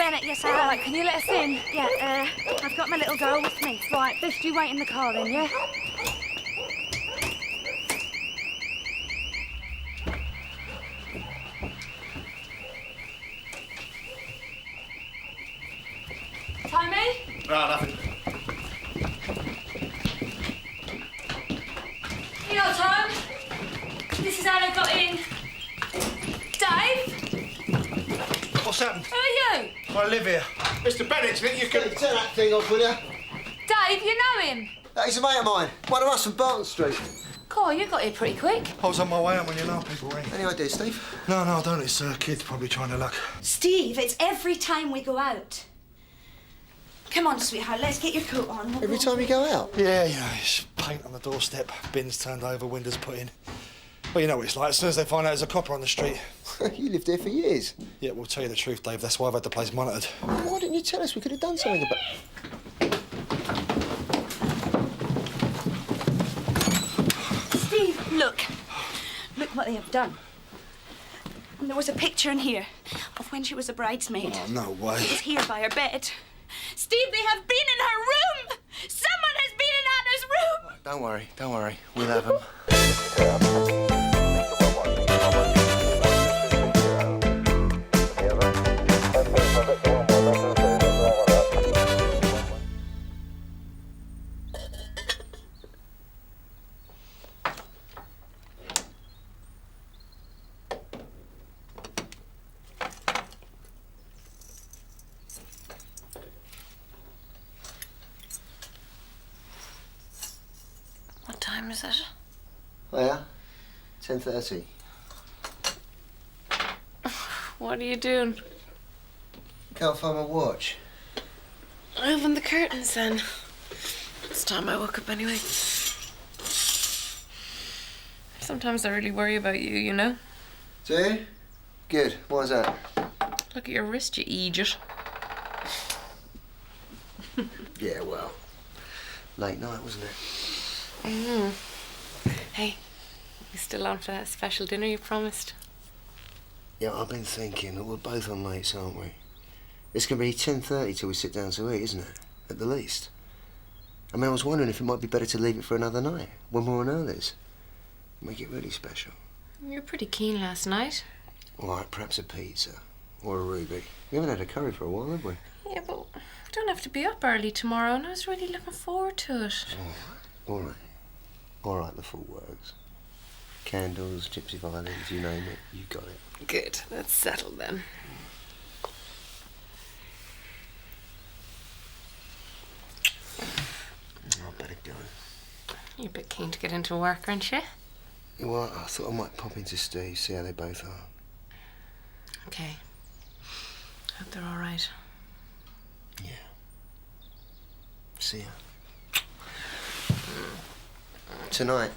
Bennett, yes, I am. Right, can you let us in? Yeah, I've got my little girl with me. Right, best you wait in the car then, yeah? Tommy? No, nothing. You know, Tom, this is how they got in. Dave? What's happened? Who are you? I live here. Mr. Bennett, do you think you can... Turn that thing off, will you? Dave, you know him? He's a mate of mine. One of us from Barton Street. Cool, you got here pretty quick. I was on my way home when you know people ring. Any idea, Steve? No, I don't. It's kids probably trying their luck. Steve, it's every time we go out. Come on, sweetheart, let's get your coat on. Every time you go out? Yeah, you know, it's paint on the doorstep, bins turned over, windows put in. Well, you know what it's like. As soon as they find out there's a copper on the street. You lived there for years. Yeah, we'll tell you the truth, Dave. That's why I've had the place monitored. Why didn't you tell us? We could have done something about... Steve, look. Look what they have done. And there was a picture in here of when she was a bridesmaid. Oh, no way. It's here by her bed. Steve, they have been in her room! Someone has been in Anna's room! Don't worry. We'll have them. What time is it? Oh, yeah? 10:30. What are you doing? Can't find my watch. Open the curtains then. It's time I woke up anyway. Sometimes I really worry about you, you know? Do you? Good. Why's that? Look at your wrist, you idiot. Yeah, well, late night, wasn't it? Hey, you still on for that special dinner you promised? Yeah, I've been thinking that we're both on lates, aren't we? It's going to be 10:30 till we sit down to eat, isn't it? At the least. I mean, I was wondering if it might be better to leave it for another night, when we're on Ellis. Make it really special. You were pretty keen last night. All right, perhaps a pizza. Or a ruby. We haven't had a curry for a while, have we? Yeah, but we don't have to be up early tomorrow, and I was really looking forward to it. All right. All right, the full works. Candles, gypsy violins, you name it, you got it. Good, that's settled then. I better go. You're a bit keen to get into work, aren't you? Yeah, well, I thought I might pop into Steve, see how they both are. Okay. Hope they're all right. Yeah. See ya. Tonight.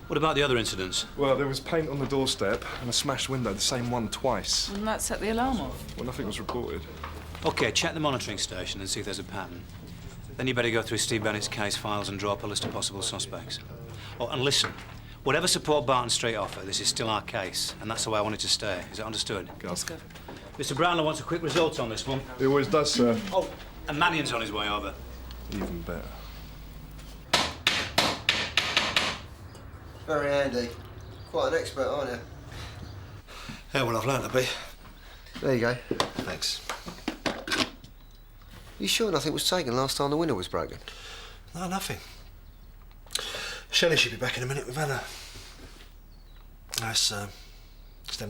What about the other incidents? Well, there was paint on the doorstep and a smashed window, the same one twice. And that set the alarm off? Well, nothing was reported. OK, check the monitoring station and see if there's a pattern. Then you better go through Steve Bennett's case files and draw up a list of possible suspects. Oh, and listen, whatever support Barton Street offer, this is still our case, and that's the way I want it to stay. Is it understood? Yes, good. Mr. Brownlow wants a quick result on this one. He always does, sir. Oh, and Mannion's on his way over. Even better. Very handy. Quite an expert, aren't you? Yeah, well, I've learned to be. There you go. Thanks. You sure nothing was taken last time the window was broken? No, nothing. Shelley should be back in a minute with Anna. It's them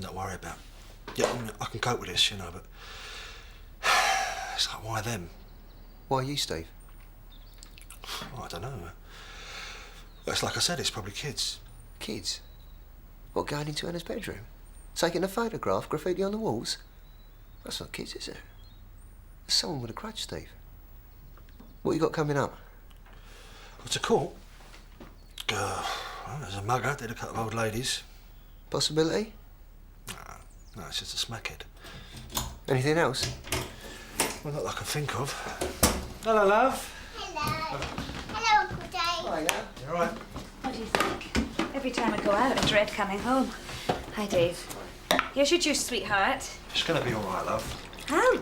that I worry about. Yeah, I mean, I can cope with this, you know, but... It's like, why them? Why you, Steve? Oh, I don't know. It's like I said, it's probably kids. Kids? What, going into Anna's bedroom? Taking a photograph, graffiti on the walls? That's not kids, is it? There's someone with a crutch, Steve. What you got coming up? What's a court? Well, there's a mugger, did a couple of old ladies. Possibility? No, it's just a smackhead. Anything else? Well, not that I can think of. Hello, love. Hello. Hello, Uncle Dave. Hi, yeah. You all right? What do you think? Every time I go out, I dread coming home. Hi, Dave. Here's your juice, sweetheart. It's going to be all right, love. How?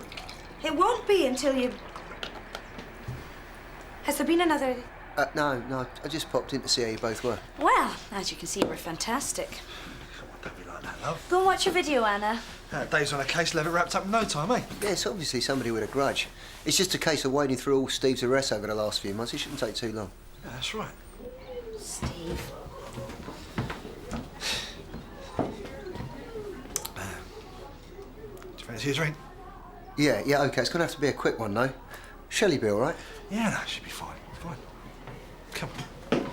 It won't be until you... Has there been another... No, I just popped in to see how you both were. Well, as you can see, we're fantastic. Come on, don't be like that, love. Go and watch your video, Anna. Dave's on a case, he'll have it wrapped up in no time, eh? Yeah, it's obviously somebody with a grudge. It's just a case of wading through all Steve's arrests over the last few months. It shouldn't take too long. Yeah, that's right. Steve. Do you fancy a drink? Yeah, OK. It's going to have to be a quick one, though. Shelley be all right? Yeah, no, she'll be fine. Fine. Come on.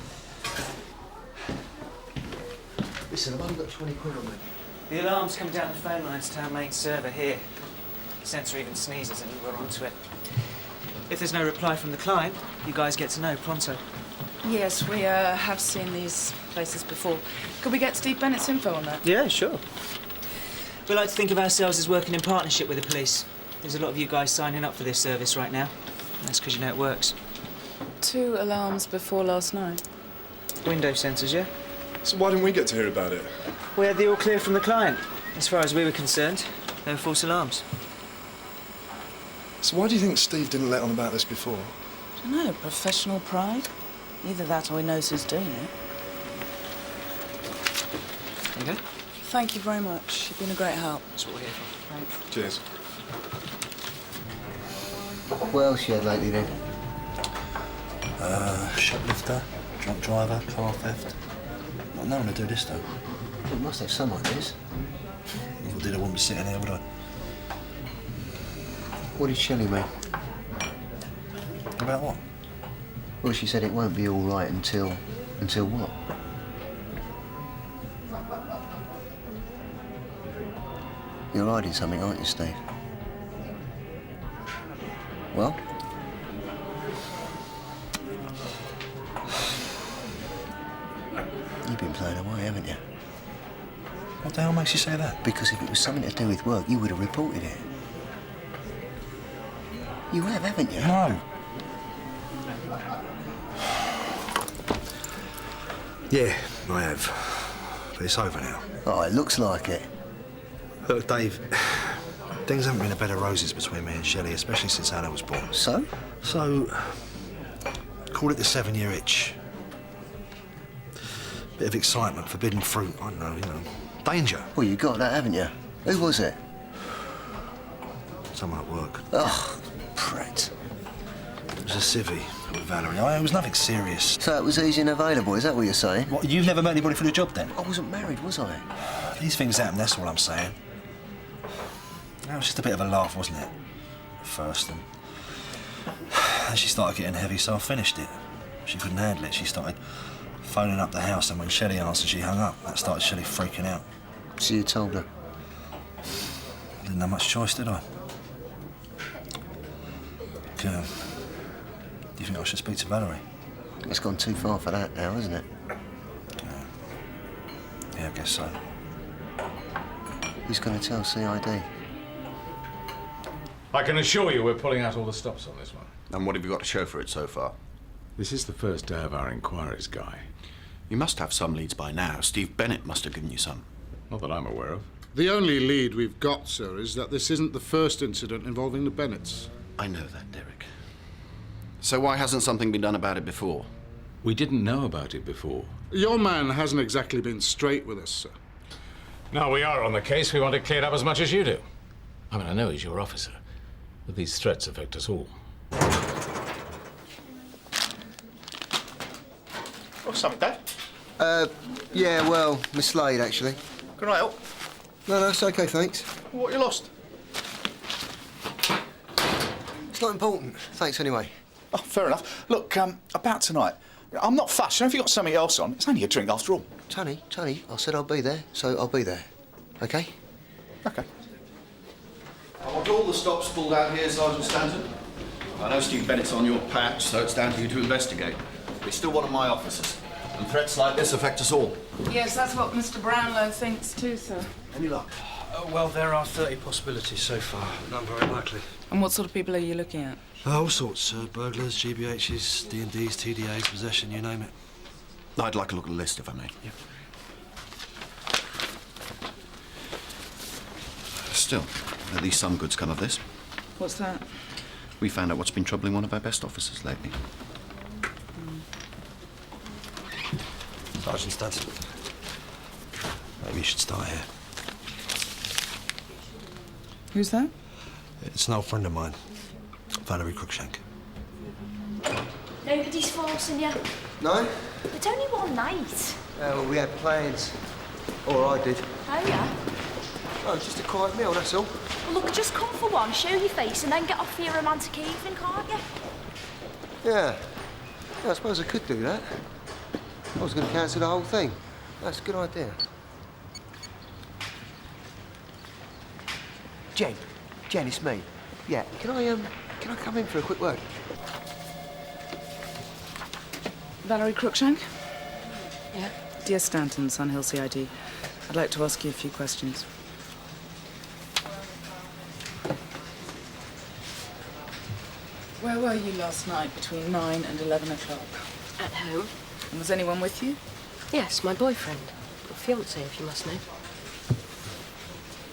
Listen, I've only got 20 quid on me. The alarm's come down the phone lines to our main server here. The sensor even sneezes and we're onto it. If there's no reply from the client, you guys get to know pronto. Yes, we have seen these places before. Could we get Steve Bennett's info on that? Yeah, sure. We like to think of ourselves as working in partnership with the police. There's a lot of you guys signing up for this service right now. And that's because you know it works. 2 alarms before last night. Window sensors, yeah? So why didn't we get to hear about it? We had the all clear from the client. As far as we were concerned, they were false alarms. So why do you think Steve didn't let on about this before? I don't know, professional pride? Either that or he knows who's doing it. Okay? Thank you very much. You've been a great help. That's what we're here for. Thanks. Cheers. What else you had lately, then? Shoplifter, drunk driver, car theft. Not knowing to do this, though. You must have some ideas. If I did, I wouldn't be sitting here, would I? What did Shelley mean? About what? Well, she said it won't be all right until... Until what? You're hiding something, aren't you, Steve? Well? You've been playing away, haven't you? What the hell makes you say that? Because if it was something to do with work, you would have reported it. You have, haven't you? No. Yeah, I have. But it's over now. Oh, it looks like it. Look, Dave, things haven't been a bed of roses between me and Shelley, especially since Anna was born. So? So, call it the 7-year itch. Bit of excitement, forbidden fruit, I don't know, you know. Danger. Well, you got that, haven't you? Who was it? Someone at work. Oh, prat. It was a civvy with Valerie. It was nothing serious. So it was easy and available, is that what you're saying? What, you've never met anybody for the job, then? I wasn't married, was I? These things happen, that's all I'm saying. It was just a bit of a laugh, wasn't it? At first, and she started getting heavy, so I finished it. She couldn't handle it. She started phoning up the house, and when Shelley answered, she hung up. That started Shelley freaking out. So you told her? I didn't have much choice, did I? Do you think I should speak to Valerie? It's gone too far for that now, isn't it? Yeah, I guess so. Who's going to tell CID? I can assure you we're pulling out all the stops on this one. And what have you got to show for it so far? This is the first day of our inquiries, Guy. You must have some leads by now. Steve Bennett must have given you some. Not that I'm aware of. The only lead we've got, sir, is that this isn't the first incident involving the Bennetts. I know that, Derek. So why hasn't something been done about it before? We didn't know about it before. Your man hasn't exactly been straight with us, sir. Now we are on the case, we want it cleared up as much as you do. I mean, I know he's your officer, but these threats affect us all. Oh, something, Dad? Yeah, well, mislaid, actually. Can I help? No, it's OK, thanks. What you lost? It's not important. Thanks, anyway. Oh, fair enough. Look, about tonight, I'm not fussed. You know, if you've got something else on, it's only a drink after all. Tony, I said I'll be there, so I'll be there. OK? OK. I want all the stops pulled out here, Sergeant Stanton. I know Steve Bennett's on your patch, so it's down to you to investigate. But he's still one of my officers, and threats like this affect us all. Yes, that's what Mr. Brownlow thinks too, sir. Any luck? Well, there are 30 possibilities so far. None very likely. And what sort of people are you looking at? All sorts. Burglars, GBHs, D&Ds, TDAs, possession, you name it. I'd like a look at the list, if I may. Yep. Still, at least some good's come of this. What's that? We found out what's been troubling one of our best officers lately. Sergeant Stanton. Maybe you should start here. Who's that? It's an old friend of mine, Valerie Cruikshank. Nobody's forcing you. No? It's only one night. Well, we had plans. Or I did. Oh, yeah? Oh, just a quiet meal, that's all. Well, look, just come for one, show your face, and then get off for your romantic evening, can't you? Yeah. I suppose I could do that. I was going to cancel the whole thing. That's a good idea. Jen, it's me. Yeah, can I come in for a quick word? Valerie Cruikshank? Yeah? Dear Stanton, Sunhill CID. I'd like to ask you a few questions. Where were you last night between 9 and 11 o'clock? At home. And was anyone with you? Yes, my boyfriend. Or fiancé, if you must know.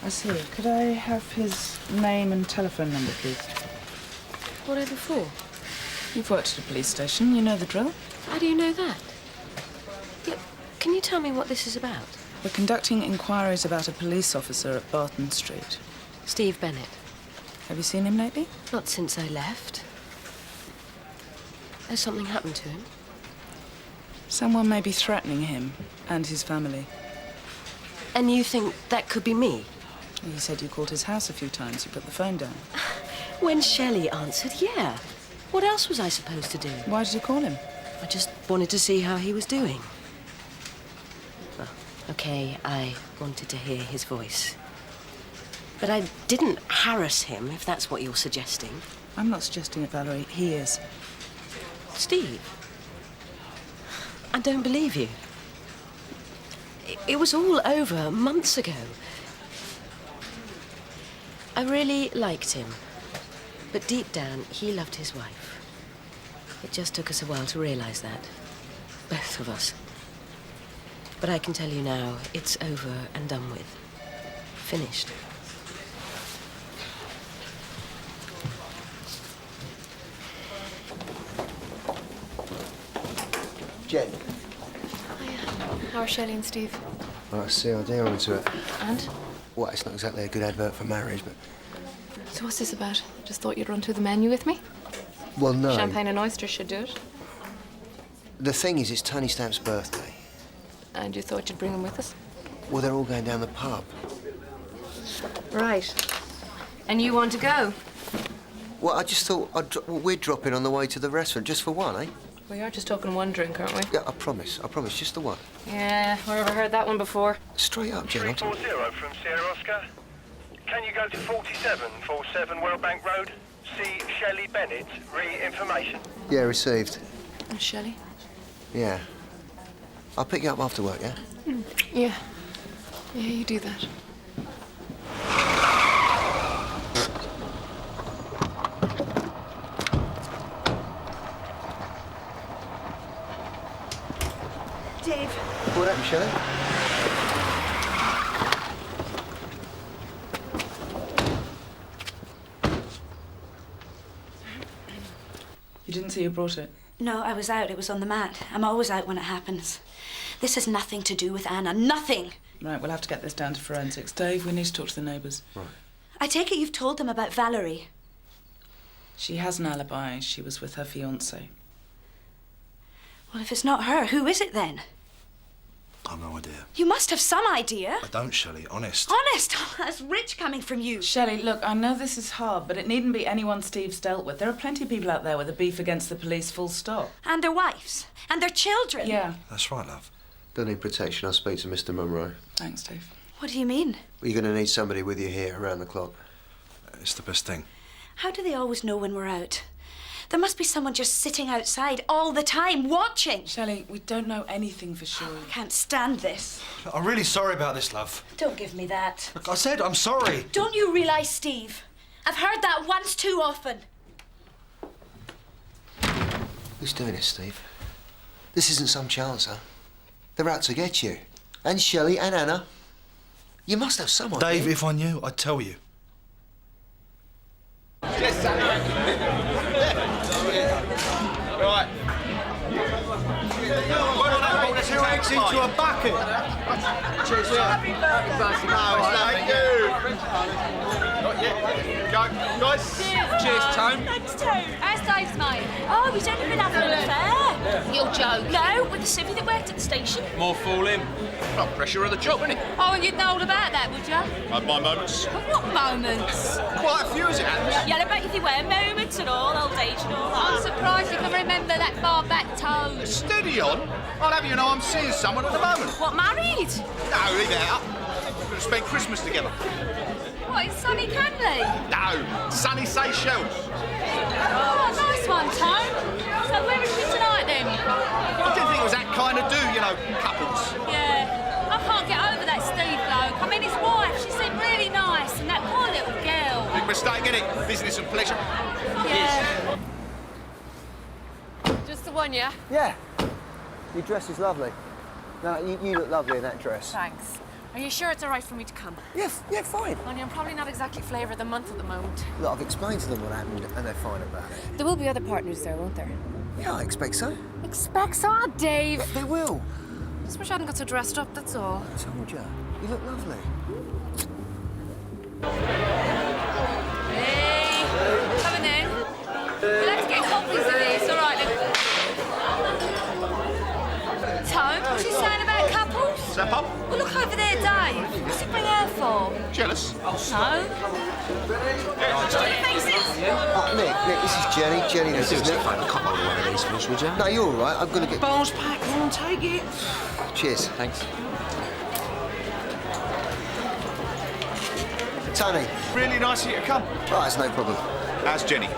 I see. Could I have his name and telephone number, please? Whatever for? You've worked at a police station. You know the drill. How do you know that? Yeah, can you tell me what this is about? We're conducting inquiries about a police officer at Barton Street. Steve Bennett. Have you seen him lately? Not since I left. Has something happened to him? Someone may be threatening him and his family. And you think that could be me? He said you called his house a few times. You put the phone down. When Shelley answered, yeah. What else was I supposed to do? Why did you call him? I just wanted to see how he was doing. Well, okay, I wanted to hear his voice. But I didn't harass him, if that's what you're suggesting. I'm not suggesting it, Valerie. He is. Steve? I don't believe you. It was all over months ago. I really liked him. But deep down, he loved his wife. It just took us a while to realise that. Both of us. But I can tell you now, it's over and done with. Finished. Jen. How are Shelley and Steve? Right, I see, I'll into it. And? Well, it's not exactly a good advert for marriage, but... So what's this about? Just thought you'd run through the menu with me? Well, no. Champagne and oysters should do it. The thing is, it's Tony Stamp's birthday. And you thought you'd bring them with us? Well, they're all going down the pub. Right. And you want to go? Well, I just thought we'd drop in on the way to the restaurant, just for one, eh? We are just talking one drink, aren't we? Yeah, I promise, just the one. Yeah, wherever heard that one before? Straight up, Jen. 340 from Sierra Oscar. Can you go to 4747 Wellbank Road? See Shelley Bennett, re-information. Yeah, received. And Shelley? Yeah. I'll pick you up after work, yeah? Yeah. Yeah, you do that. Dave. What happened, Shelley? You didn't see who brought it? No, I was out. It was on the mat. I'm always out when it happens. This has nothing to do with Anna. Nothing. Right, we'll have to get this down to forensics. Dave, we need to talk to the neighbours. Right. I take it you've told them about Valerie. She has an alibi. She was with her fiancé. Well, if it's not her, who is it then? I've no idea. You must have some idea. I don't, Shelley, honest. Honest? Oh, that's rich coming from you. Shelley, look, I know this is hard, but it needn't be anyone Steve's dealt with. There are plenty of people out there with a beef against the police, full stop. And their wives. And their children. Yeah. That's right, love. Don't need protection. I'll speak to Mr. Monroe. Thanks, Dave. What do you mean? Well, you're going to need somebody with you here around the clock. It's the best thing. How do they always know when we're out? There must be someone just sitting outside all the time, watching. Shelley, we don't know anything for sure. I can't stand this. I'm really sorry about this, love. Don't give me that. Look, I said I'm sorry. Don't you realise, Steve? I've heard that once too often. Who's doing it, Steve? This isn't some chancer. They're out to get you. And Shelley and Anna. You must have someone. Dave, if I knew, I'd tell you. Cheers, Sally. Right. Two eggs into a bucket. Cheers, Happy birthday. Thank you. Not yet. Go, guys. Cheers, Tone. Thanks, Tone. How's Dave's mate? Oh, he's only been having an affair. You'll joke. No, with the civvy that worked at the station. More fool him. Well, pressure of the job, isn't it? Oh, and you'd know all about that, would you? Had my moments. What moments? Quite a few, as it happens. Yeah, I bet if you wear moments and all, old age and all that. I'm surprised you can remember that far back toes. Steady on. I'll have you know I'm seeing someone at the moment. What, married? No, leave it out. We're going to spend Christmas together. What, in sunny Canley? No, sunny Seychelles. Oh, nice one, Tone. So where is she tonight, then? I didn't think it was that kind of do, you know, couples. Yeah, I can't get over that Steve bloke. I mean, his wife, she seemed really nice, and that poor little girl. Big mistake, innit? Business and pleasure. Yeah. Just the one, yeah? Yeah. Your dress is lovely. No, you look lovely in that dress. Thanks. Are you sure it's all right for me to come? Yeah, fine. Only I'm probably not exactly flavour of the month at the moment. Look, I've explained to them what happened, and they're fine about it. There will be other partners there, won't there? Yeah, I expect so. Expect so, Dave. They will. Just wish I hadn't got so dressed up, that's all. I told you. You look lovely. Hey, coming in. We'll have to get copies of these, all right then. Tone, what's he saying about couples? Step up. Well, look over there, Dave. What's he bring her for? Jealous? No. Nick, this is Jenny. Jenny, this is Nick. I can't hold one of these for us, would you? No, you're all right. I'm going to get... Bowls packed, come on, take it. Cheers. Thanks. Tony. Really nice of you to come. Right, it's no problem. How's Jenny?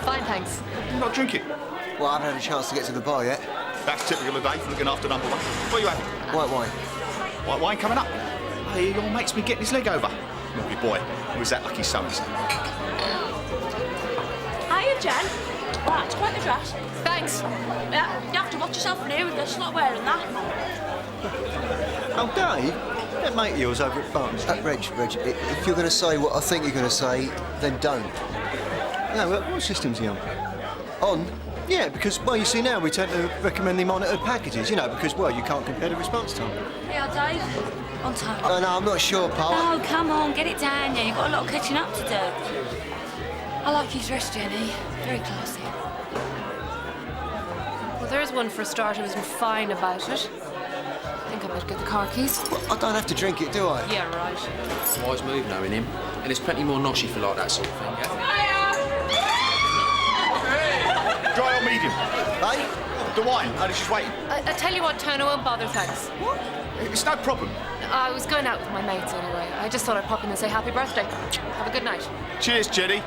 Fine, thanks. You're not drinking? Well, I haven't had a chance to get to the bar yet. That's typical of Dave, looking after number one. What are you having? White wine. White wine coming up. Hey, your mate's been getting his leg over. Naughty boy. Who's that lucky so-and-so? Hiya, Jen. Well, that's quite the dress. Thanks. Yeah, you have to watch yourself from here with this, not wearing that. Oh, Dave, that mate of yours over at Barton Street. Reg, if you're going to say what I think you're going to say, then don't. No, what system's he on? On? Yeah, because, well, you see now we tend to recommend the monitored packages, you know, because, well, you can't compare the response time. Yeah, Dave. On time. Oh, no, I'm not sure, pal. Oh, come on, get it down, yeah. You've got a lot of catching up to do. I like your dress, Jenny. Very classy. Well, there's one for a start who isn't fine about it. I think I better get the car keys. Well, I don't have to drink it, do I? Yeah, right. Wise move knowing him. And there's plenty more noshy for like that sort of thing, yeah? Dry or medium? Hey? The wine. Oh, she's waiting. I tell you what, Tone, I won't bother, thanks. What? It's no problem. I was going out with my mates anyway. I just thought I'd pop in and say happy birthday. Have a good night. Cheers, Jenny.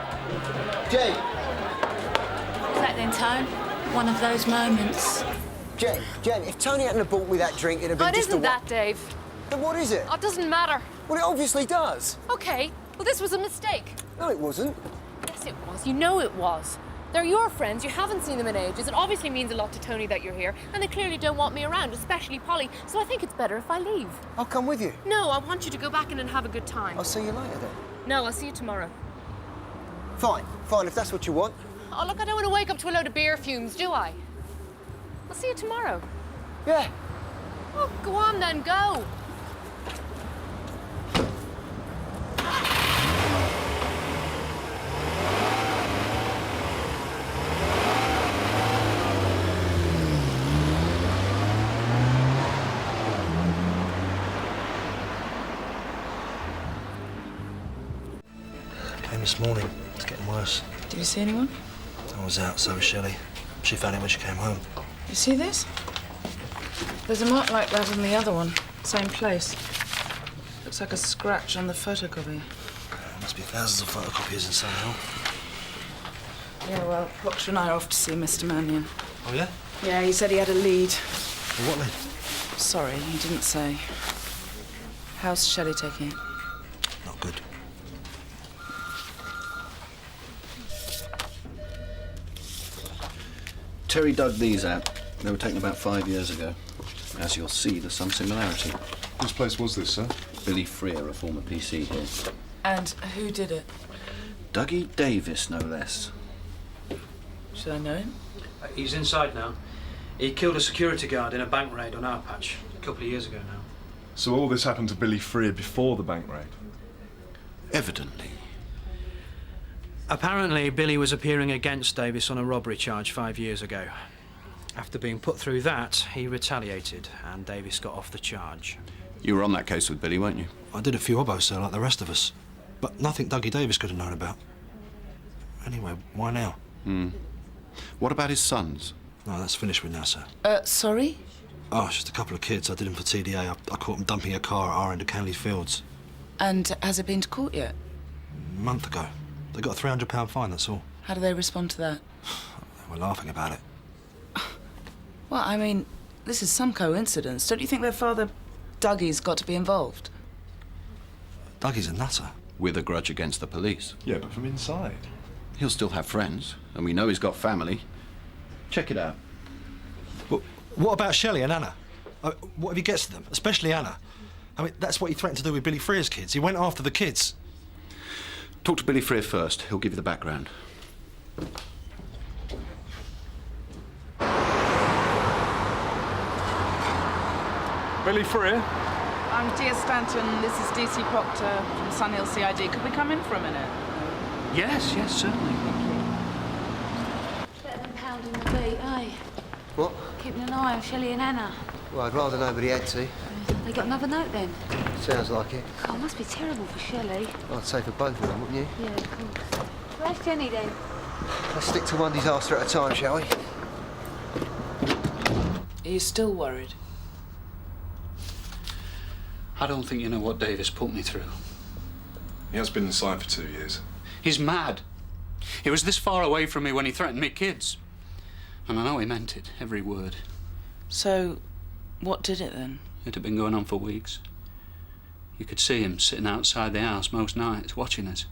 Jay. Is that then, Tone? One of those moments. Jen, if Tony hadn't have bought me that drink, it'd have been It just isn't a... that, Dave. Then what is it? Oh, it doesn't matter. Well, it obviously does. OK. Well, this was a mistake. No, it wasn't. Yes, it was. You know it was. They're your friends. You haven't seen them in ages. It obviously means a lot to Tony that you're here, and they clearly don't want me around, especially Polly. So I think it's better if I leave. I'll come with you. No, I want you to go back in and have a good time. I'll see you later, then. No, I'll see you tomorrow. Fine, if that's what you want. Oh, look, I don't want to wake up to a load of beer fumes, do I? I'll see you tomorrow. Yeah. Oh, go on then, go. Came this morning. It's getting worse. Did you see anyone? I was out, so was Shelley. She found it when she came home. You see this? There's a mark like that on the other one. Same place. Looks like a scratch on the photocopy. There must be thousands of photocopiers in somehow. Yeah, well, Proctor and I are off to see Mr. Mannion. Oh, yeah? Yeah, he said he had a lead. Well, what lead? Sorry, he didn't say. How's Shelley taking it? Not good. Terry dug these out. They were taken about 5 years ago. As you'll see, there's some similarity. Whose place was this, sir? Billy Freer, a former PC here. And who did it? Dougie Davis, no less. Should I know him? He's inside now. He killed a security guard in a bank raid on our patch a couple of years ago now. So all this happened to Billy Freer before the bank raid? Evidently. Apparently, Billy was appearing against Davis on a robbery charge 5 years ago. After being put through that, he retaliated, and Davis got off the charge. You were on that case with Billy, weren't you? I did a few obbos, sir, like the rest of us. But nothing Dougie Davis could have known about. Anyway, why now? What about his sons? No, that's finished with now, sir. Sorry? Oh, it's just a couple of kids. I did them for TDA. I caught them dumping a car at our end of Canley Fields. And has it been to court yet? A month ago. They got a £300 fine, that's all. How do they respond to that? They were laughing about it. Well, I mean, this is some coincidence. Don't you think their father, Dougie's, got to be involved? Dougie's a nutter. With a grudge against the police. Yeah, but from inside. He'll still have friends, and we know he's got family. Check it out. But what about Shelley and Anna? What if he gets to them, especially Anna? I mean, that's what he threatened to do with Billy Freer's kids. He went after the kids. Talk to Billy Freer first. He'll give you the background. Billy Freer? I'm Dia Stanton. This is DC Proctor from Sunhill CID. Could we come in for a minute? Yes, certainly. Better than pounding the beat, eh? What? Keeping an eye on Shelley and Anna. Well, I'd rather nobody had to. They got another note then? Sounds like it. God, it must be terrible for Shelley. I'd say for both of them, wouldn't you? Yeah, of course. Where's Jenny then? Let's stick to one disaster at a time, shall we? Are you still worried? I don't think you know what Davis put me through. He has been inside for 2 years. He's mad. He was this far away from me when he threatened me kids. And I know he meant it, every word. So, what did it then? It had been going on for weeks. You could see him sitting outside the house most nights, watching us.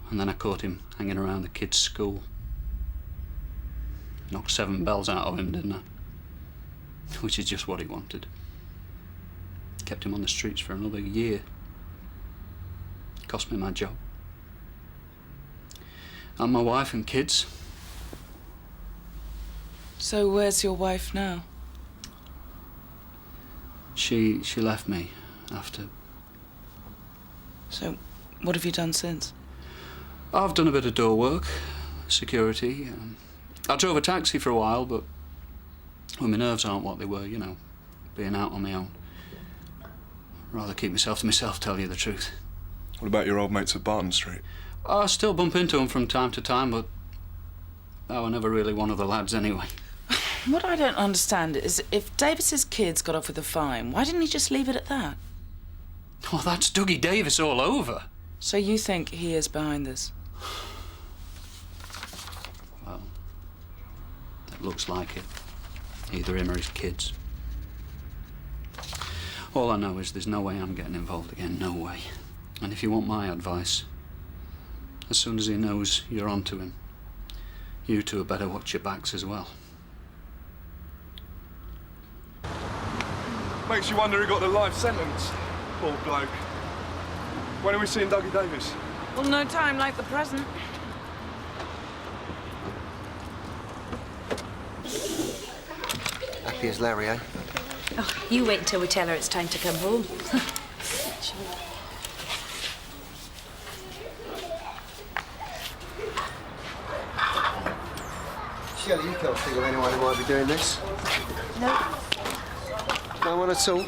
And then I caught him hanging around the kids' school. Knocked 7 bells out of him, didn't I? Which is just what he wanted. Kept him on the streets for another year. Cost me my job. And my wife and kids. So where's your wife now? She left me after. So what have you done since? I've done a bit of door work, security. I drove a taxi for a while, but well, my nerves aren't what they were, you know, being out on my own. I'd rather keep myself to myself, tell you the truth. What about your old mates at Barton Street? I still bump into them from time to time, but I were never really one of the lads anyway. What I don't understand is if Davis's kids got off with a fine, why didn't he just leave it at that? Oh, that's Dougie Davis all over. So you think he is behind this? Well, it looks like it. Either him or his kids. All I know is there's no way I'm getting involved again, no way. And if you want my advice, as soon as he knows you're onto him, you two had better watch your backs as well. Makes you wonder who got the life sentence. Poor bloke. When are we seeing Dougie Davis? Well, no time like the present. Happy as Larry, eh? Oh, you wait until we tell her it's time to come home. Shelley, you can't think of anyone who might be doing this. No. No one at all?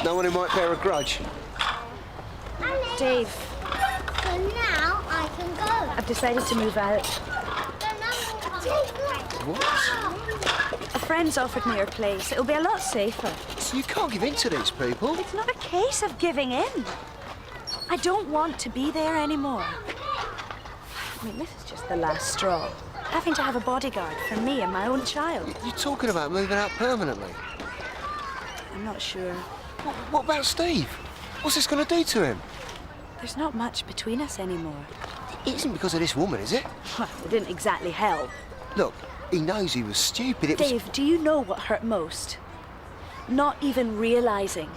No one who might bear a grudge? Dave. So now I can go. I've decided to move out. What? A friend's offered me her place. It'll be a lot safer. So you can't give in to these people? It's not a case of giving in. I don't want to be there anymore. I mean, this is just the last straw. Having to have a bodyguard for me and my own child. You're talking about moving out permanently? I'm not sure. What about Steve? What's this going to do to him? There's not much between us anymore. It isn't because of this woman, is it? Well, it didn't exactly help. Look, he knows he was stupid. Dave, do you know what hurt most? Not even realising.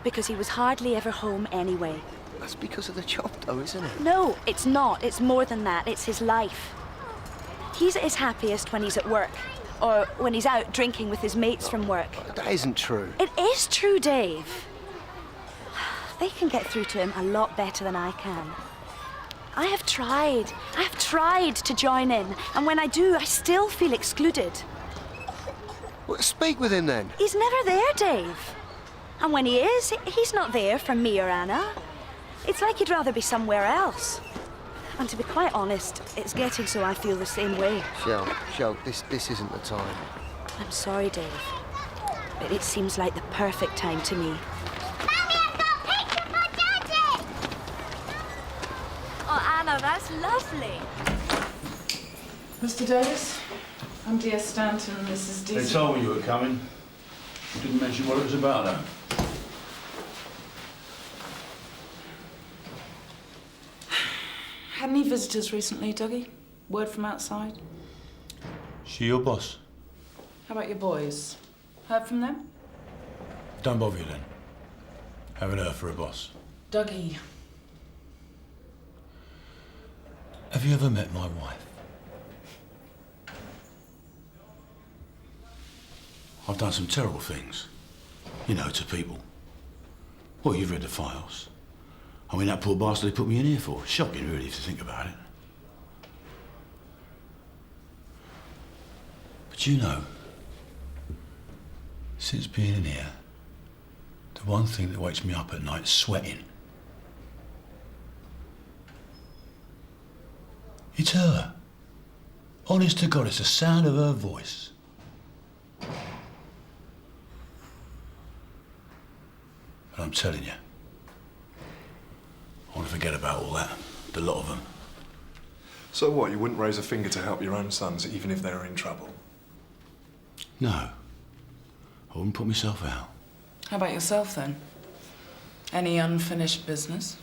Because he was hardly ever home anyway. That's because of the job, though, isn't it? No, it's not. It's more than that. It's his life. He's at his happiest when he's at work, or when he's out drinking with his mates from work. That isn't true. It is true, Dave. They can get through to him a lot better than I can. I have tried to join in, and when I do, I still feel excluded. Well, speak with him then. He's never there, Dave. And when he is, he's not there for me or Anna. It's like he'd rather be somewhere else. And to be quite honest, it's getting so I feel the same way. Shell, this isn't the time. I'm sorry, Dave, but it seems like the perfect time to me. Mummy, I've got a picture for Daddy! Oh, Anna, that's lovely. Mr. Davis, I'm dear Stanton, this is They Deakin. told me you were coming. You didn't mention what it was about, though. Had any visitors recently, Dougie? Word from outside? She your boss? How about your boys? Heard from them? Don't bother you then. Having her for a boss. Dougie. Have you ever met my wife? I've done some terrible things, you know, to people. Well, you've read the files. I mean, that poor bastard they put me in here for. Shocking, really, if you think about it. But you know, since being in here, the one thing that wakes me up at night is sweating. It's her. Honest to God, it's the sound of her voice. But I'm telling you, I want to forget about all that, the lot of them. So what, you wouldn't raise a finger to help your own sons, even if they were in trouble? No, I wouldn't put myself out. How about yourself, then? Any unfinished business?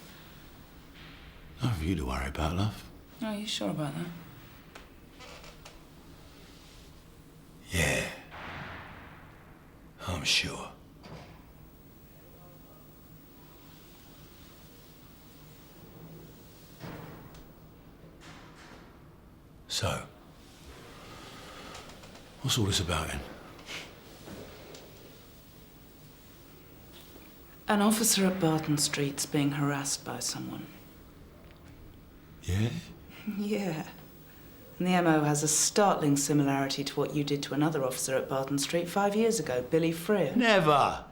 Not for you to worry about, love. Are you sure about that? Yeah, I'm sure. So, what's all this about then? An officer at Barton Street's being harassed by someone. Yeah? Yeah. And the MO has a startling similarity to what you did to another officer at Barton Street 5 years ago, Billy Freer. Never!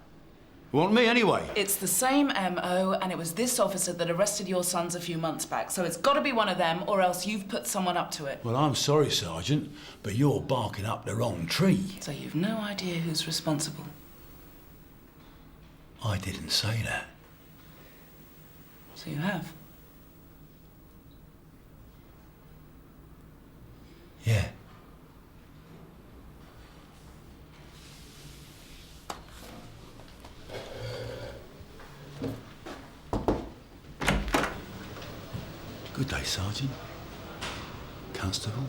You want me anyway? It's the same MO, and it was this officer that arrested your sons a few months back. So it's got to be one of them, or else you've put someone up to it. Well, I'm sorry, Sergeant, but you're barking up the wrong tree. So you've no idea who's responsible? I didn't say that. So you have? Yeah. Good day, Sergeant. Constable.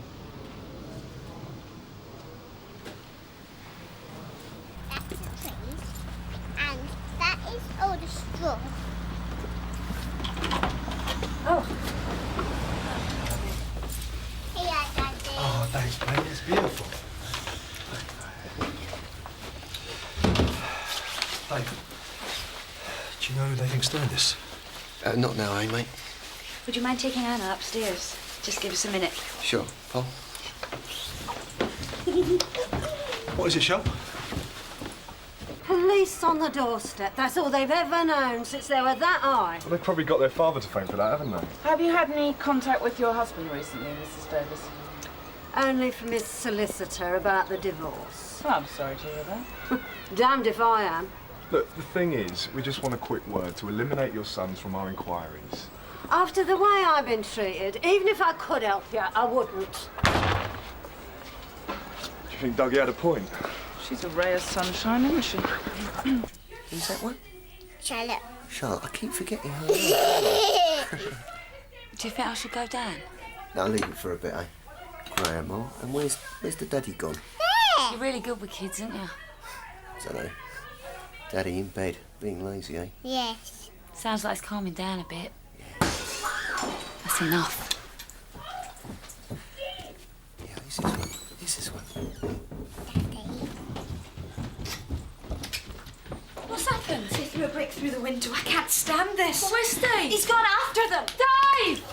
That's the trees, and that is all the straw. Oh. Here, Daddy. Oh, thanks, mate. It's beautiful. Dave, do you know they think's doing this? Not now, eh, mate? Would you mind taking Anna upstairs? Just give us a minute. Sure, Paul. What is it, Shell? Police on the doorstep. That's all they've ever known since they were that high. Well, they've probably got their father to thank for that, haven't they? Have you had any contact with your husband recently, Mrs. Davis? Only from his solicitor about the divorce. Oh, I'm sorry to hear that. Damned if I am. Look, the thing is, we just want a quick word to eliminate your sons from our inquiries. After the way I've been treated, even if I could help you, I wouldn't. Do you think Dougie had a point? She's a ray of sunshine, isn't she? Who's that one? Charlotte. Charlotte, I keep forgetting her. Do you think I should go down? No, I'll leave it for a bit, eh? Grandma, and where's the daddy gone? You're really good with kids, aren't you? Dunno. Daddy in bed, being lazy, eh? Yes. Sounds like it's calming down a bit. That's enough. Yeah, this is one. This is one. What's happened? They threw a brick through the window. I can't stand this. Well, where's Steve? He's gone after them. Dave!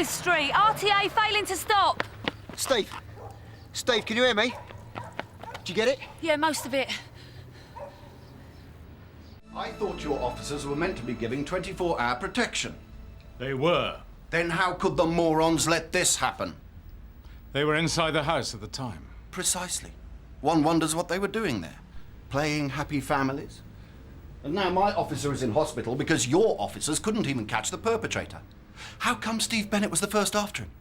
Street, RTA failing to stop. Steve! Steve, can you hear me? Did you get it? Yeah, most of it. I thought your officers were meant to be giving 24-hour protection. They were. Then how could the morons let this happen? They were inside the house at the time. Precisely. One wonders what they were doing there. Playing happy families. And now my officer is in hospital because your officers couldn't even catch the perpetrator. How come Steve Bennett was the first after him?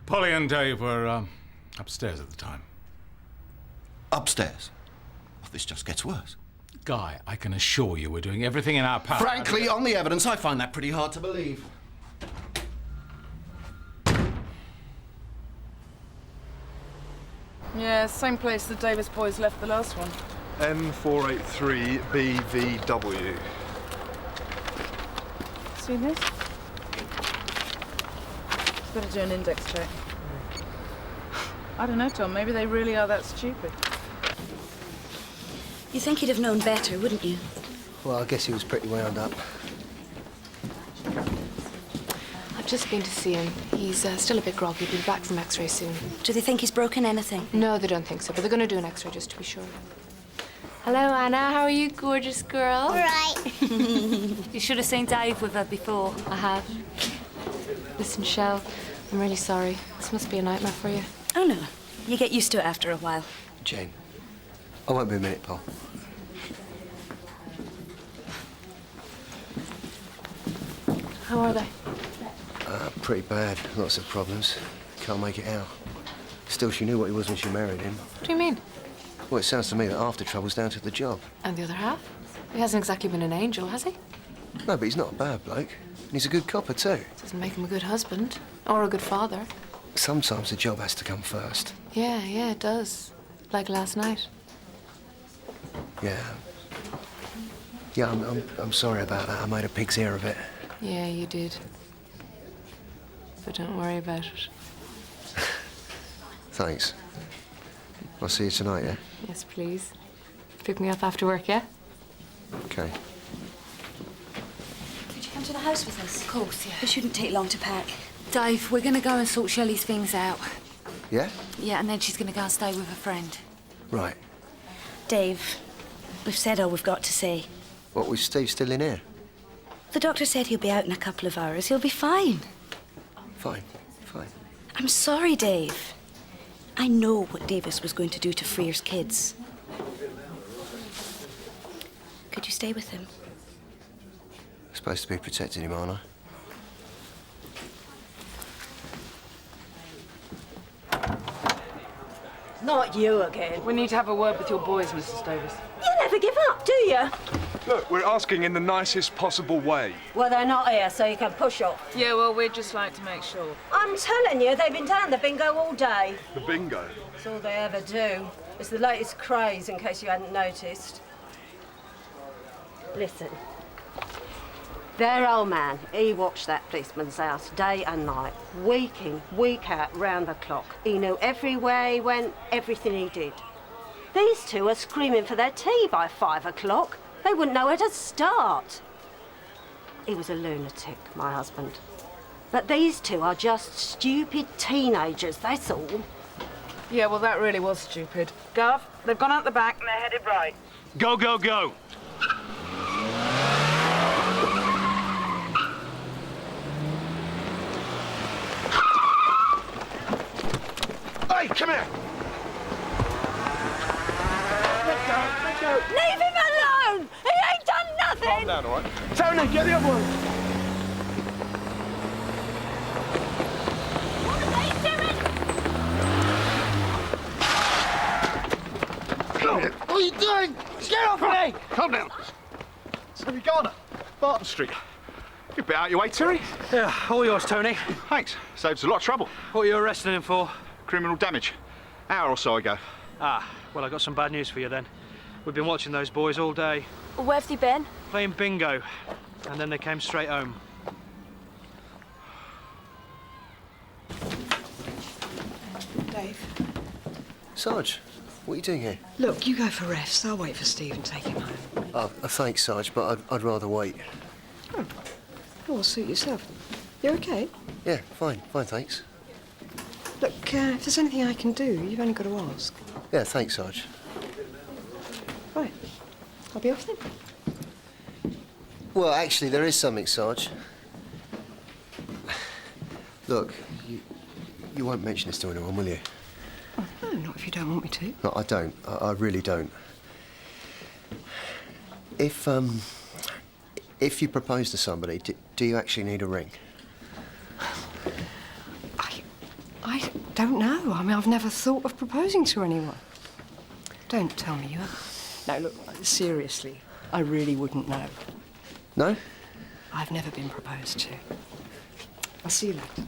Polly and Dave were upstairs at the time. Upstairs? Well, this just gets worse. Guy, I can assure you we're doing everything in our power. Frankly, on the evidence, I find that pretty hard to believe. Yeah, same place the Davis boys left the last one. M483BVW. Seen this? Better do an index check. I don't know, Tom. Maybe they really are that stupid. You think he'd have known better, wouldn't you? Well, I guess he was pretty wound up. I've just been to see him. He's still a bit groggy. He'll be back from X-ray soon. Do they think he's broken anything? No, they don't think so, but they're going to do an X-ray just to be sure. Hello, Anna. How are you, gorgeous girl? Right. You should have seen Dave with her before. I have. Listen, Shell, I'm really sorry. This must be a nightmare for you. Oh, no. You get used to it after a while. Jane, I won't be a minute, Paul. How are they? Pretty bad. Lots of problems. Can't make it out. Still, she knew what he was when she married him. What do you mean? Well, it sounds to me that half the trouble's down to the job. And the other half? He hasn't exactly been an angel, has he? No, but he's not a bad bloke. And he's a good copper, too. Doesn't make him a good husband. Or a good father. Sometimes the job has to come first. Yeah, it does. Like last night. Yeah. Yeah, I'm sorry about that. I made a pig's ear of it. Yeah, you did. But don't worry about it. Thanks. I'll see you tonight, yeah? Yes, please. Pick me up after work, yeah? Okay. Could you come to the house with us? Of course, yeah. It shouldn't take long to pack. Dave, we're going to go and sort Shelley's things out. Yeah? Yeah, and then she's going to go and stay with a friend. Right. Dave, we've said all we've got to say. What, was Steve still in here? The doctor said he'll be out in a couple of hours. He'll be fine. Fine. I'm sorry, Dave. I know what Davis was going to do to Freer's kids. Could you stay with him? Supposed to be protecting him, aren't I? Not you again. We need to have a word with your boys, Mrs. Davis. You never give up, do you? Look, we're asking in the nicest possible way. Well, they're not here, so you can push off. Yeah, well, we'd just like to make sure. I'm telling you, they've been down the bingo all day. The bingo? That's all they ever do. It's the latest craze, in case you hadn't noticed. Listen. Their old man, he watched that policeman's house day and night, week in, week out, round the clock. He knew everywhere he went, everything he did. These two are screaming for their tea by 5 o'clock. They wouldn't know where to start. He was a lunatic, my husband. But these two are just stupid teenagers, that's all. Yeah, well, that really was stupid. Gov, they've gone out the back and they're headed right. Go, go, go! Hey, come here! Let go! Leave him alone! He ain't done nothing! Calm down, all right? Tony, get the other one! What are you doing? Get off me! Calm down. So you got her? Barton Street. You're a bit out your way, Terry. Yeah, all yours, Tony. Thanks. Saves a lot of trouble. What are you arresting him for? Criminal damage. Hour or so ago. Ah, well, I got some bad news for you then. We've been watching those boys all day. Where have they been? Playing bingo. And then they came straight home. Dave. Sarge, what are you doing here? Look, you go for refs. I'll wait for Steve and take him home. Oh, thanks, Sarge, but I'd rather wait. Oh, well, suit yourself. You okay? Yeah, fine, thanks. Look, if there's anything I can do, you've only got to ask. Yeah, thanks, Sarge. Right. I'll be off then. Well, actually, there is something, Sarge. Look, you won't mention this to anyone, will you? Oh, no, not if you don't want me to. No, I don't. I really don't. If you propose to somebody, do you actually need a ring? I don't know. I mean, I've never thought of proposing to anyone. Don't tell me you have. No, look, seriously, I really wouldn't know. No? I've never been proposed to. I'll see you later.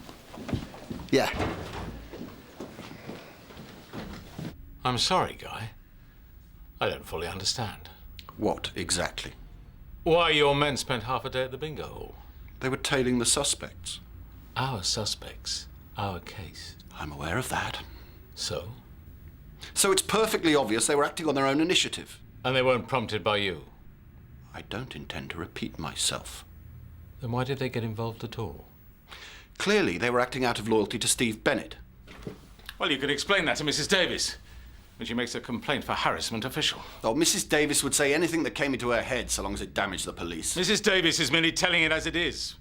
Yeah. I'm sorry, Guy. I don't fully understand. What, exactly? Why your men spent half a day at the bingo hall? They were tailing the suspects. Our suspects? Our case? I'm aware of that. So? So it's perfectly obvious they were acting on their own initiative. And they weren't prompted by you? I don't intend to repeat myself. Then why did they get involved at all? Clearly, they were acting out of loyalty to Steve Bennett. Well, you could explain that to Mrs. Davis when she makes a complaint for harassment official. Oh, Mrs. Davis would say anything that came into her head so long as it damaged the police. Mrs. Davis is merely telling it as it is.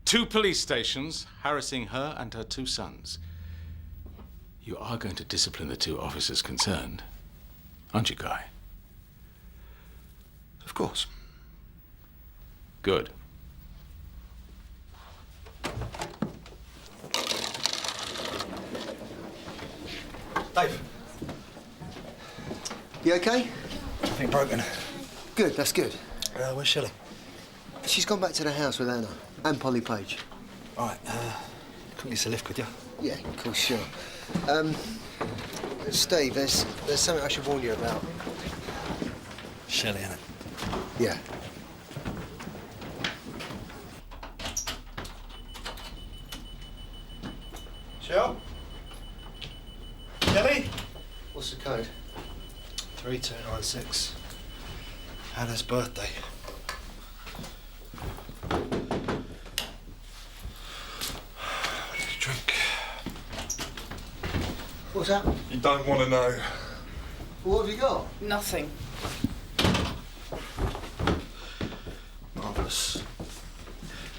2 police stations harassing her and her 2 sons. You are going to discipline the 2 officers concerned, aren't you, Guy? Of course. Good. Dave. You okay? Nothing broken. Good, that's good. Where's Shelley? She's gone back to the house with Anna and Polly Page. All right, couldn't use a lift, could you? Yeah, of course, sure. Steve, there's something I should warn you about. Shelley, innit? Yeah. Shell? Shelley? What's the code? 3296. Anna's birthday. What did you drink? What's that? You don't want to know. What have you got? Nothing. Marvellous.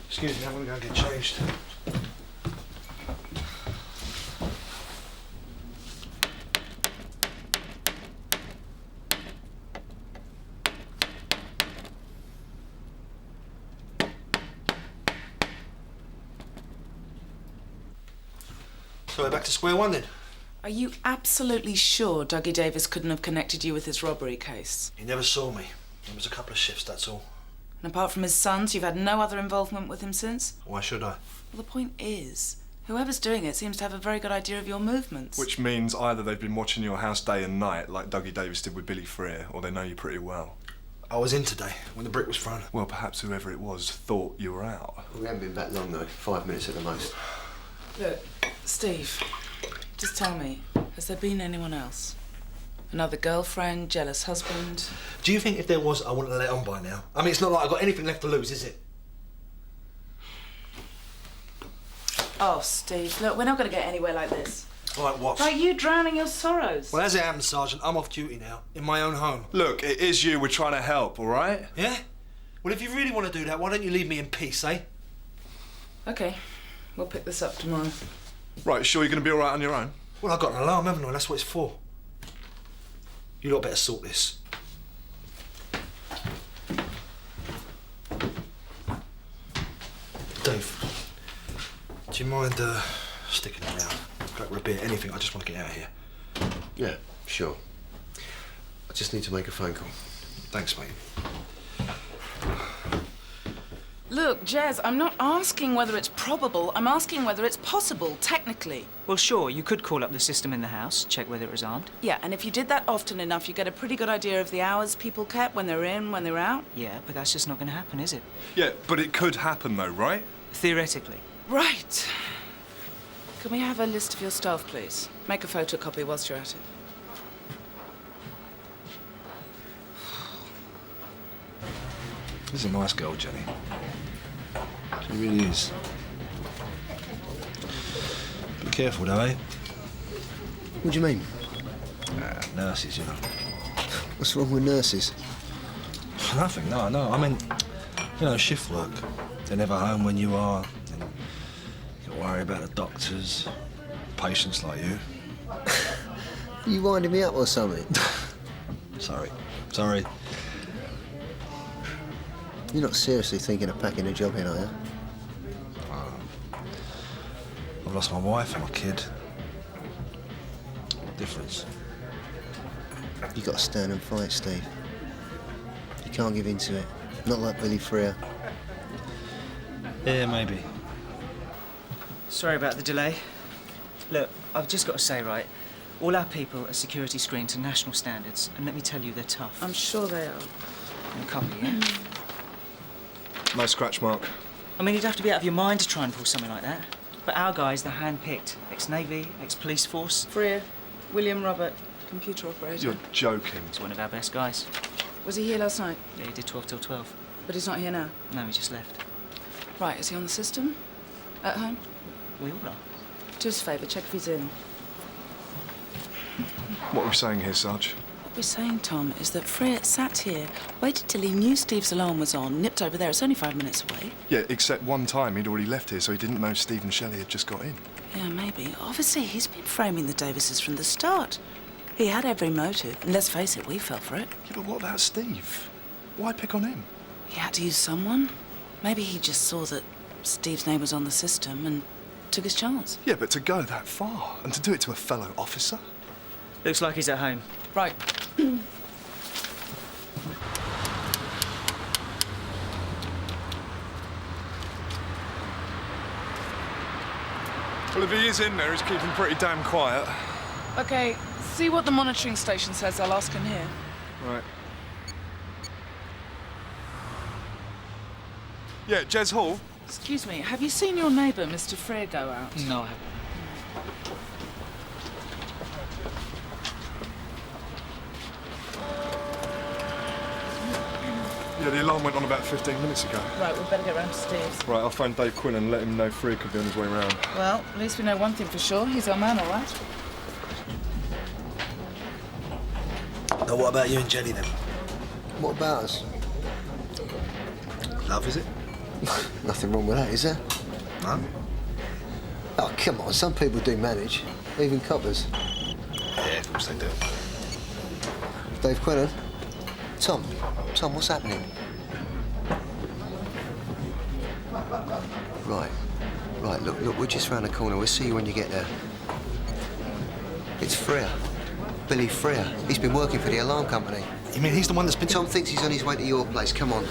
Excuse me, I'm going to go and get changed. So we're back to square one then? Are you absolutely sure Dougie Davis couldn't have connected you with his robbery case? He never saw me. It was a couple of shifts, that's all. And apart from his sons, you've had no other involvement with him since? Why should I? Well, the point is, whoever's doing it seems to have a very good idea of your movements. Which means either they've been watching your house day and night, like Dougie Davis did with Billy Freer, or they know you pretty well. I was in today, when the brick was thrown. Well, perhaps whoever it was thought you were out. We haven't been back long, though. 5 minutes at the most. Look, Steve, just tell me, has there been anyone else? Another girlfriend, jealous husband? Do you think if there was, I wouldn't have let on by now? I mean, it's not like I've got anything left to lose, is it? Oh, Steve, look, we're not going to get anywhere like this. Like what? Like you drowning your sorrows. Well, as it happens, Sergeant, I'm off duty now, in my own home. Look, it is you. We're trying to help, all right? Yeah? Well, if you really want to do that, why don't you leave me in peace, eh? OK, we'll pick this up tomorrow. Right, sure you're going to be all right on your own? Well, I've got an alarm, haven't I? That's what it's for. You lot better sort this. Dave, do you mind sticking around? Grab a beer, anything. I just want to get out of here. Yeah, sure. I just need to make a phone call. Thanks, mate. Look, Jez, I'm not asking whether it's probable. I'm asking whether it's possible, technically. Well, sure, you could call up the system in the house, check whether it was armed. Yeah, and if you did that often enough, you get a pretty good idea of the hours people kept, when they were in, when they were out. Yeah, but that's just not going to happen, is it? Yeah, but it could happen, though, right? Theoretically. Right. Can we have a list of your staff, please? Make a photocopy whilst you're at it. This is a nice girl, Jenny. She really is. Be careful, though, eh? What do you mean? Nurses, you know. What's wrong with nurses? Nothing, no. I mean, you know, shift work. They're never home when you are. And you worry about the doctors, patients like you. Are you winding me up or something? Sorry. You're not seriously thinking of packing a job in, are you? I've lost my wife and my kid. What difference? You got to stand and fight, Steve. You can't give in to it. Not like Billy Freer. Yeah, maybe. Sorry about the delay. Look, I've just got to say, right, all our people are security screened to national standards, and let me tell you, they're tough. I'm sure they are. And copy, yeah? No scratch mark. I mean, you'd have to be out of your mind to try and pull something like that. But our guys, they're hand-picked. Ex-Navy, ex-police force. Freer, William Robert, computer operator. You're joking. He's one of our best guys. Was he here last night? Yeah, he did 12 till 12. But he's not here now? No, he just left. Right, is he on the system? At home? We all are. Do us a favour, check if he's in. What are we saying here, Sarge? What we're saying, Tom, is that Freer sat here, waited till he knew Steve's alarm was on, nipped over there. It's only 5 minutes away. Yeah, except one time he'd already left here, so he didn't know Steve and Shelley had just got in. Yeah, maybe. Obviously, he's been framing the Davises from the start. He had every motive, and let's face it, we fell for it. Yeah, but what about Steve? Why pick on him? He had to use someone. Maybe he just saw that Steve's name was on the system and took his chance. Yeah, but to go that far, and to do it to a fellow officer? Looks like he's at home. Right. Well, if he is in there, he's keeping pretty damn quiet. OK, see what the monitoring station says. I'll ask him here. Right. Yeah, Jez Hall. Excuse me, have you seen your neighbour, Mr. Freer, go out? No, I haven't. Yeah, the alarm went on about 15 minutes ago. Right, we'd better get round to Steve's. Right, I'll phone Dave Quinnan and let him know Freer could be on his way round. Well, at least we know one thing for sure. He's our man, all right? Now, what about you and Jenny, then? What about us? Love, is it? Nothing wrong with that, is there? No? Oh, come on. Some people do manage. Even coppers. Yeah, of course they do. Dave Quinnan? Tom, what's happening? Right, look, we're just round the corner. We'll see you when you get there. It's Freer. Billy Freer. He's been working for the alarm company. You mean he's the one that's been... Tom thinks he's on his way to your place. Come on.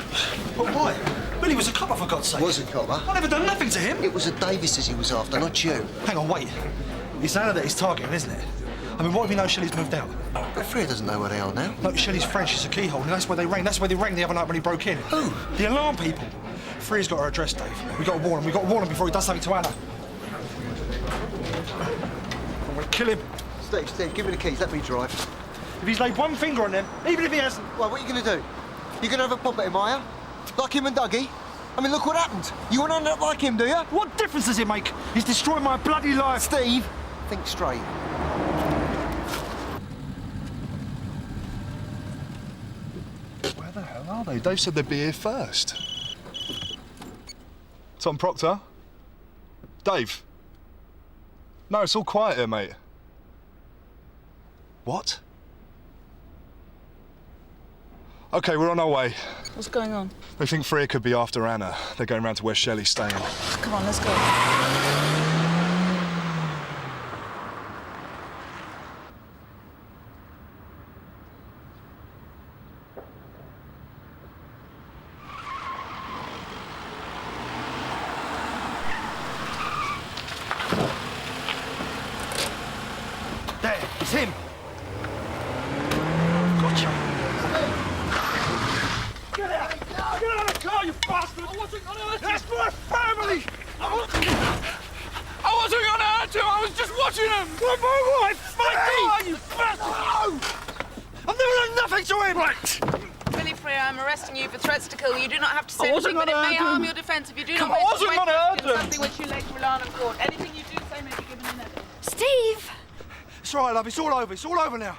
But why? Billy was a copper, for God's sake. Was a copper? I never done nothing to him. It was the Davises he was after, not you. Hang on, wait. It's Anna that he's targeting, isn't it? I mean, what if we know Shelley's moved out? But Freer doesn't know where they are now. No, Shelley's friend, she's a keyhole, and that's where they rang. That's where they rang the other night when he broke in. Who? The alarm people. Freer's got her address, Dave. We got to warn him. We got to warn him before he does something to Anna. I'm going to kill him. Steve, give me the keys. Let me drive. If he's laid one finger on them, even if he hasn't... Well, what are you going to do? You going to have a pop at him, are you? Like him and Dougie? I mean, look what happened. You want to end up like him, do you? What difference does it make? He's destroyed my bloody life. Steve, think straight. Where the hell are they? Dave said they'd be here first. Tom Proctor? Dave? No, it's all quiet here, mate. What? OK, we're on our way. What's going on? They think Freya could be after Anna. They're going round to where Shelley's staying. Come on, let's go. There, it's him. Gotcha. Get out! Get out of the car, you bastard! I wasn't gonna hurt you! That's my family! I wasn't gonna hurt you! I was just watching him! What, my wife? My car, you bastard! No! I've never done nothing to him! Right! Billy Freya, I'm arresting you for threats to kill. You do not have to I say wasn't anything, but it gonna may hurt him. harm your defence if you do Come not on, I wish to wasn't make gonna hurt question him. something which you later rely on in court. Anything you do say may be given in evidence. Steve! It's all right, love. It's all over. It's all over now.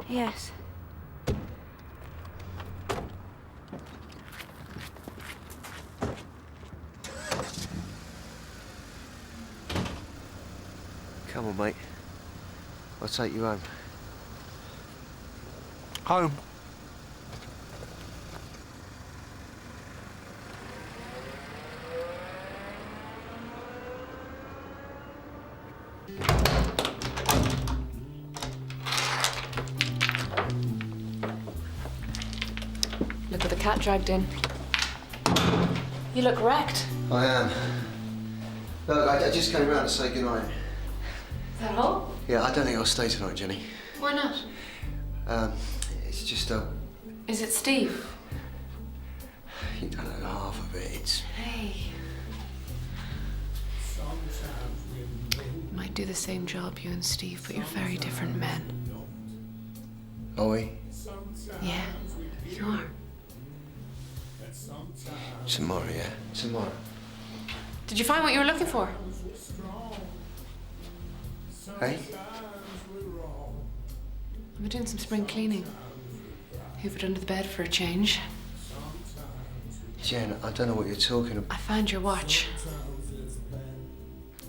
Yes. Come on, mate. I'll take you home. Home. Look at the cat dragged in. You look wrecked. I am. Look, I just came round to say goodnight. Is that all? Yeah, I don't think I'll stay tonight, Jenny. Why not? It's just, Is it Steve? you don't know half of it. It's... Hey. Might do the same job, you and Steve, but you're very different men. Are we? Yeah, you are. Tomorrow, yeah. Tomorrow. Did you find what you were looking for? Hey? I've been doing some spring cleaning. Hoovered under the bed for a change. Jen, I don't know what you're talking about. I found your watch.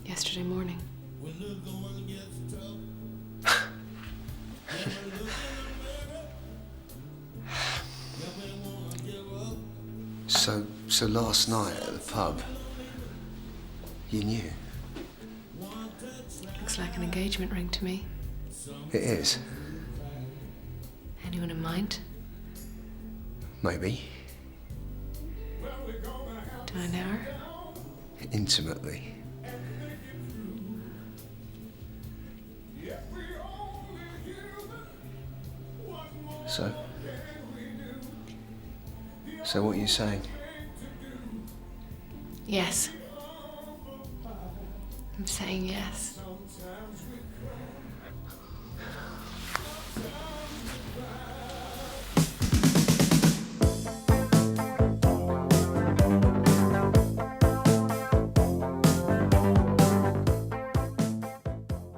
Yesterday morning. So last night at the pub, you knew? Looks like an engagement ring to me. It is. Anyone in mind? Maybe. Do I know her? Intimately. So what are you saying? Yes. I'm saying yes.